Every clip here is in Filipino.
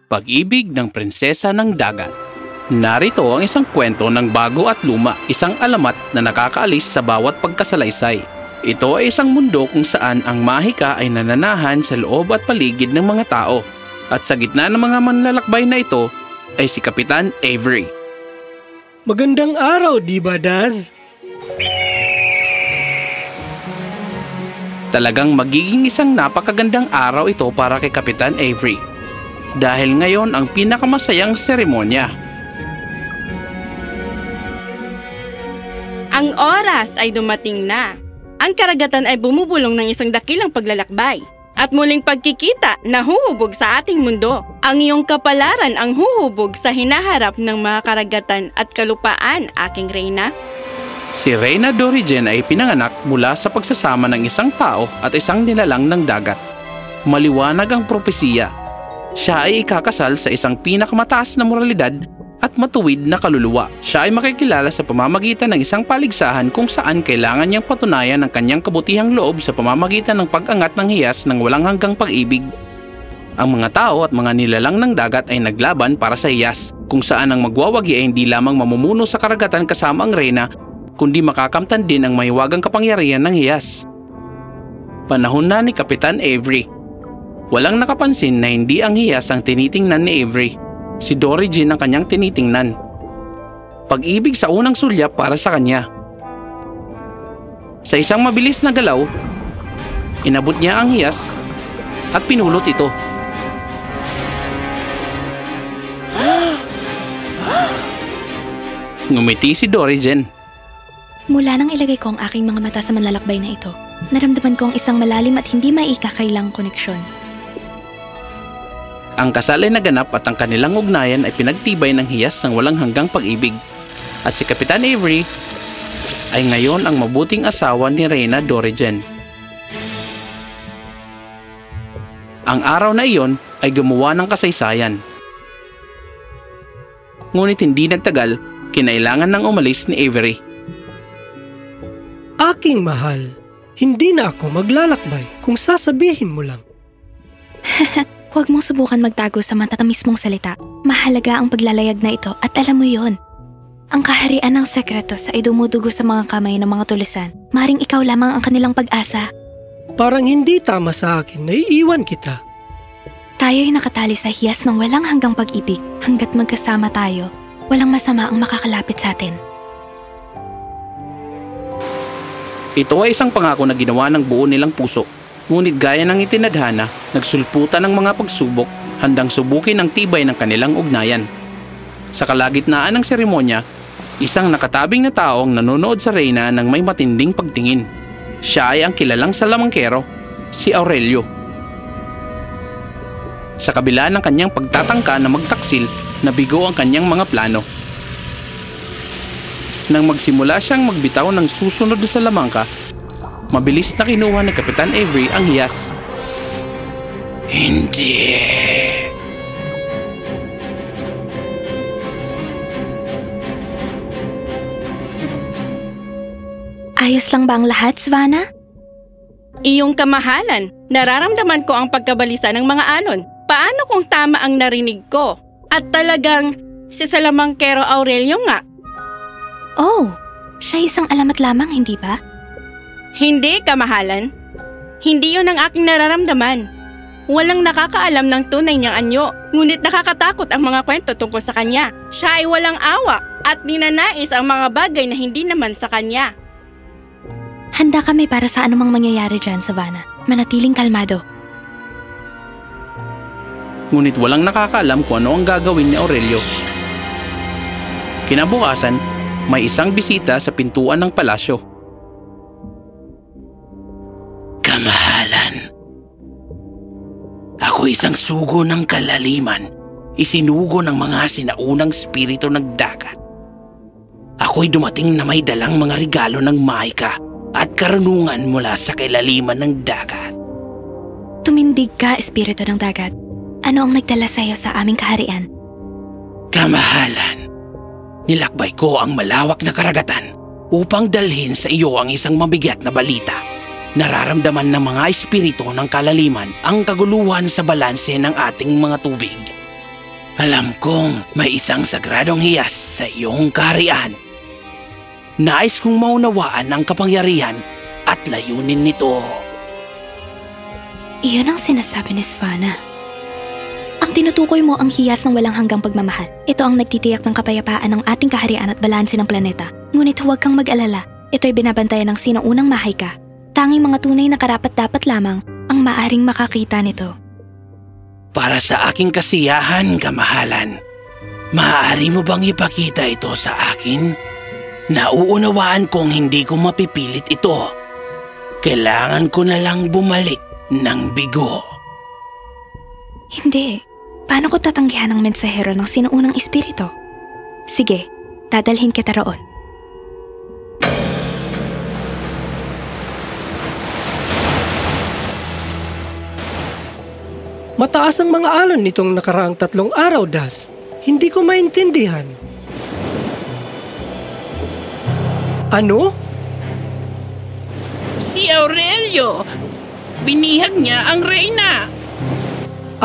Pag-ibig ng Prinsesa ng Dagat. Narito ang isang kwento ng bago at luma, isang alamat na nakakaalis sa bawat pagkasalaysay. Ito ay isang mundo kung saan ang mahika ay nananahan sa loob at paligid ng mga tao. At sa gitna ng mga manlalakbay na ito ay si Kapitan Avery. Magandang araw, di ba, Daz? Talagang magiging isang napakagandang araw ito para kay Kapitan Avery. Dahil ngayon ang pinakamasayang seremonya. Ang oras ay dumating na. Ang karagatan ay bumubulong ng isang dakilang paglalakbay. At muling pagkikita na huhubog sa ating mundo. Ang iyong kapalaran ang huhubog sa hinaharap ng mga karagatan at kalupaan, aking reyna. Si Reyna Dorigen ay pinanganak mula sa pagsasama ng isang tao at isang nilalang ng dagat. Maliwanag ang propesiya. Siya ay ikakasal sa isang pinakamataas na moralidad at matuwid na kaluluwa. Siya ay makikilala sa pamamagitan ng isang paligsahan kung saan kailangan niyang patunayan ang kanyang kabutihang loob sa pamamagitan ng pag-angat ng hiyas ng walang hanggang pag-ibig. Ang mga tao at mga nilalang ng dagat ay naglaban para sa hiyas, kung saan ang magwawagi ay hindi lamang mamumuno sa karagatan kasama ang reyna, kundi makakamtan din ang mahiwagang kapangyarihan ng hiyas. Panahon na ni Kapitan Avery. Walang nakapansin na hindi ang hiyas ang tinitingnan ni Avery. Si Dorigen ang kanyang tinitingnan. Pag-ibig sa unang sulyap para sa kanya. Sa isang mabilis na galaw, inabot niya ang hiyas at pinulot ito. Ngumiti si Dorigen. Mula nang ilagay ko ang aking mga mata sa manlalakbay na ito, naramdaman ko ang isang malalim at hindi maikakailang koneksyon. Ang kasal ay naganap at ang kanilang ugnayan ay pinagtibay ng hiyas ng walang hanggang pag-ibig. At si Kapitan Avery ay ngayon ang mabuting asawa ni Reyna Dorigen. Ang araw na iyon ay gumawa ng kasaysayan. Ngunit hindi nagtagal, kinailangan nang umalis ni Avery. Aking mahal, hindi na ako maglalakbay kung sasabihin mo lang. Huwag mong subukan magtago sa matatamis mong salita. Mahalaga ang paglalayag na ito at alam mo yon. Ang kaharian ng sekretos ay dumudugo sa mga kamay ng mga tulisan. Maring ikaw lamang ang kanilang pag-asa. Parang hindi tama sa akin na iiwan kita. Tayo'y nakatali sa hiyas ng walang hanggang pag-ibig. Hanggat magkasama tayo, walang masama ang makakalapit sa atin. Ito ay isang pangako na ginawa ng buo nilang puso. Ngunit gaya ng itinadhana, nagsulputan ng mga pagsubok, handang subukin ang tibay ng kanilang ugnayan. Sa kalagitnaan ng seremonya, isang nakatabing na tao ang nanonood sa reyna ng may matinding pagtingin. Siya ay ang kilalang salamangkero, si Aurelio. Sa kabila ng kanyang pagtatangka na magtaksil, nabigo ang kanyang mga plano. Nang magsimula siyang magbitaw ng susunod na salamangka, mabilis na kinuha ni Kapitan Avery ang hiyas. Hindi. Ayos lang ba ang lahat, Savannah? Iyong kamahalan, nararamdaman ko ang pagkabalisa ng mga alon. Paano kung tama ang narinig ko? At talagang si Salamangkero Aurelio nga. Oh, siya isang alamat lamang, hindi ba? Hindi, kamahalan. Hindi yun ang aking nararamdaman. Walang nakakaalam ng tunay niyang anyo, ngunit nakakatakot ang mga kwento tungkol sa kanya. Siya ay walang awa at ninanais ang mga bagay na hindi naman sa kanya. Handa kami para sa anumang mangyayari dyan, Savannah. Manatiling kalmado. Ngunit walang nakakaalam kung ano ang gagawin ni Aurelio. Kinabukasan, may isang bisita sa pintuan ng palasyo. Kamahalan, ako isang sugo ng kalaliman, isinugo ng mga sinaunang spirito ng dagat. Ako'y dumating na may dalang mga regalo ng mahika at karunungan mula sa kailaliman ng dagat. Tumindig ka, espiritu ng dagat. Ano ang nagdala sa iyo sa aming kaharian? Kamahalan, nilakbay ko ang malawak na karagatan upang dalhin sa iyo ang isang mabigat na balita. Nararamdaman ng mga espiritu ng kalaliman ang kaguluhan sa balanse ng ating mga tubig. Alam kong may isang sagradong hiyas sa iyong kaharian. Nais kong maunawaan ang kapangyarihan at layunin nito. Iyon ang sinasabi ni Svanna. Ang tinutukoy mo ang hiyas ng walang hanggang pagmamahal. Ito ang nagtitiyak ng kapayapaan ng ating kaharian at balanse ng planeta. Ngunit huwag kang mag-alala. Ito'y binabantayan ng sino unang mahay ka. Tanging mga tunay na karapat-dapat lamang ang maaring makakita nito. Para sa aking kasiyahan, kamahalan, maaari mo bang ipakita ito sa akin? Nauunawaan kong hindi ko mapipilit ito. Kailangan ko na lang bumalik ng bigo. Hindi. Paano ko tatanggihan ang mensahero ng sinuunang espiritu? Sige, dadalhin kita roon. Mataas ang mga alon nitong nakaraang 3 araw, Das. Hindi ko maintindihan. Ano? Si Aurelio! Binihag niya ang reyna!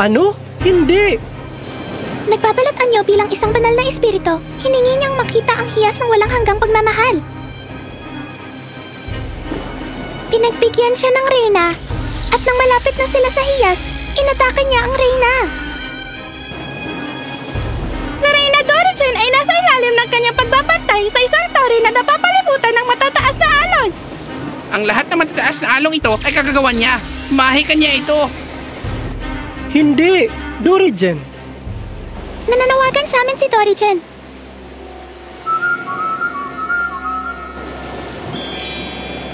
Ano? Hindi! Nagbabalot anyo bilang isang banal na espiritu. Hiningi niyang makita ang hiyas ng walang hanggang pagmamahal. Pinagbigyan siya ng reyna. At nang malapit na sila sa hiyas, inatake niya ang reyna. Si Reyna Dorigen ay nasa ilalim ng kanyang pagbabantay sa isang tore na napapalibutan ng matataas na alon. Ang lahat ng matataas na along ito ay kagagawan niya. Mahikan niya ito. Hindi! Dorigen! Nananawagan sa amin si Dorigen.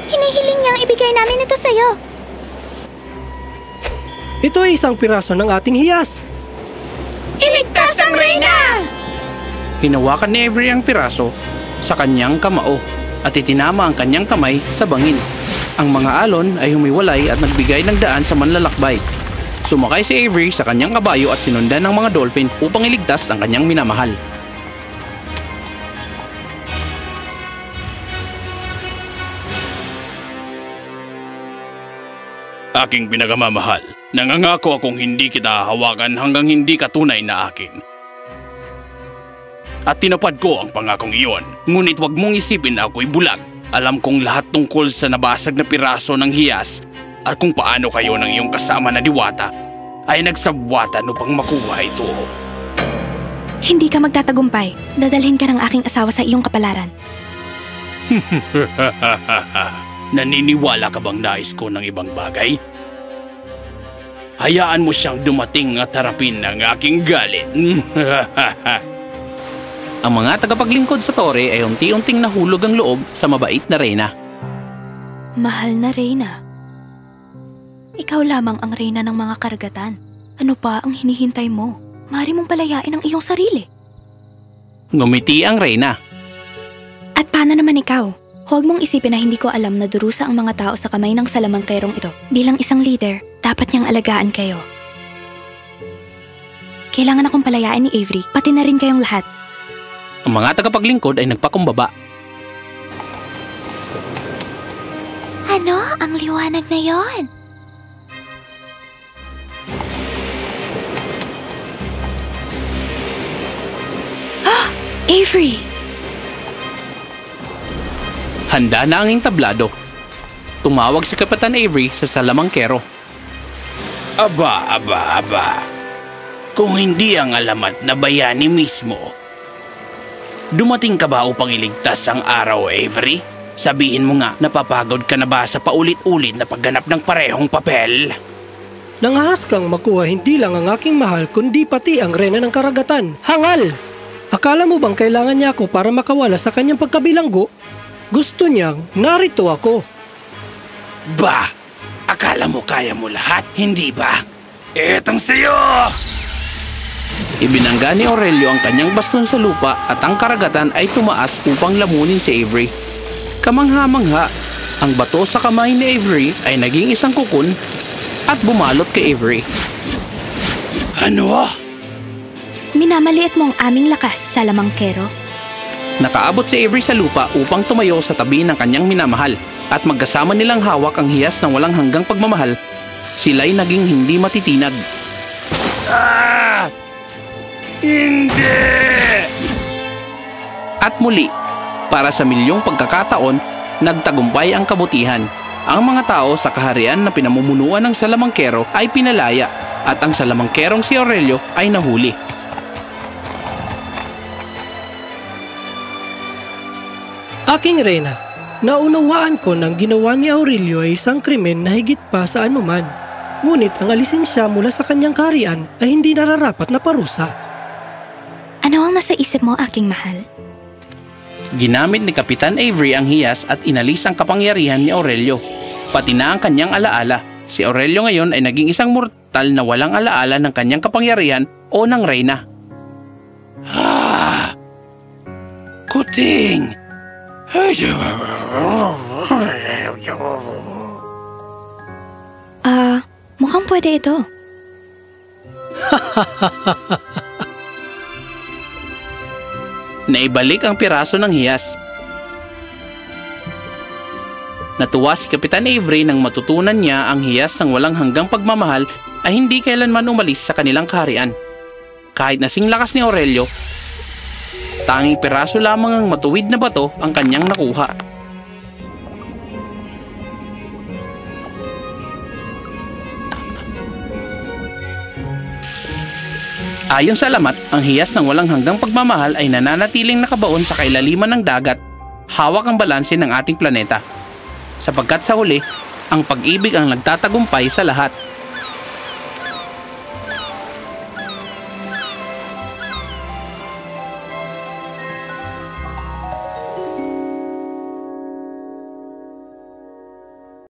Hinihiling niyang ibigay namin ito sa'yo. Ito ay isang piraso ng ating hiyas. Iligtas ang Reyna! Hinawakan ni Avery ang piraso sa kanyang kamao at itinama ang kanyang kamay sa bangin. Ang mga alon ay humiwalay at nagbigay ng daan sa manlalakbay. Sumakay si Avery sa kanyang kabayo at sinundan ng mga dolphin upang iligtas ang kanyang minamahal. Aking pinakamamahal, nangangako akong hindi kita hawakan hanggang hindi ka tunay na akin. At tinupad ko ang pangakong iyon, ngunit wag mong isipin na ako'y bulag. Alam kong lahat tungkol sa nabasag na piraso ng hiyas at kung paano kayo ng iyong kasama na diwata ay nagsabwatan upang makuha ito. Hindi ka magtatagumpay. Dadalhin ka ng aking asawa sa iyong kapalaran. Naniniwala ka bang nais ko ng ibang bagay? Hayaan mo siyang dumating at harapin ng aking galit. Ang mga tagapaglingkod sa tore ay unti-unting nahulog ang loob sa mabait na reyna. Mahal na reyna. Ikaw lamang ang reyna ng mga karagatan. Ano pa ang hinihintay mo? Maaari mong palayain ang iyong sarili. Ngumiti ang reyna. At paano naman ikaw? Huwag mong isipin na hindi ko alam na durusa ang mga tao sa kamay ng salamangkerong ito. Bilang isang leader, dapat niyang alagaan kayo. Kailangan akong palayain ni Avery, pati na rin kayong lahat. Ang mga tagapaglingkod ay nagpakumbaba. Ano ang liwanag na yon? Avery! Handa na ang entablado. Tumawag si Kapitan Avery sa salamangkero. Aba. Kung hindi ang alamat na bayani mismo. Dumating ka ba upang iligtas ang araw, Avery? Sabihin mo nga, napapagod ka na ba sa paulit-ulit na pagganap ng parehong papel? Nangahas kang makuha hindi lang ang aking mahal kundi pati ang reyna ng karagatan. Hangal! Akala mo bang kailangan niya ako para makawala sa kanyang pagkabilanggo? Gusto niyang narito ako. Ba? Akala mo kaya mo lahat, hindi ba? Etong sa'yo! Ibinangga ni Aurelio ang kanyang baston sa lupa at ang karagatan ay tumaas upang lamunin si Avery. Kamangha-mangha, ang bato sa kamay ni Avery ay naging isang kukun at bumalot kay Avery. Ano? Minamaliit mo ang aming lakas, salamangkero. Nakaabot si Avery sa lupa upang tumayo sa tabi ng kanyang minamahal at magkasama nilang hawak ang hiyas ng walang hanggang pagmamahal. Sila'y naging hindi matitinag. Ah! Hindi! At muli, para sa milyong pagkakataon, nagtagumpay ang kabutihan. Ang mga tao sa kaharian na pinamumunuan ng salamangkero ay pinalaya at ang salamangkerong si Aurelio ay nahuli. Aking reyna, naunawaan ko nang ginawa ni Aurelio ay isang krimen na higit pa sa anuman. Ngunit ang alisin siya mula sa kanyang kaharian ay hindi nararapat na parusa. Ano ang nasa isip mo, aking mahal? Ginamit ni Kapitan Avery ang hiyas at inalis ang kapangyarihan ni Aurelio, pati na ang kanyang alaala. Si Aurelio ngayon ay naging isang mortal na walang alaala ng kanyang kapangyarihan o ng reyna. Kuting! Mukhang pwede ito. Naibalik ang piraso ng hiyas. Natuwa si Kapitan Avery nang matutunan niya ang hiyas ng walang hanggang pagmamahal ay hindi kailanman umalis sa kanilang kaharian. Kahit nasing lakas ni Aurelio, tanging piraso lamang ang matuwid na bato ang kanyang nakuha. Ayon sa alamat, ang hiyas ng walang hanggang pagmamahal ay nananatiling nakabaon sa kailaliman ng dagat, hawak ang balanse ng ating planeta. Sapagkat sa huli, ang pag-ibig ang nagtatagumpay sa lahat.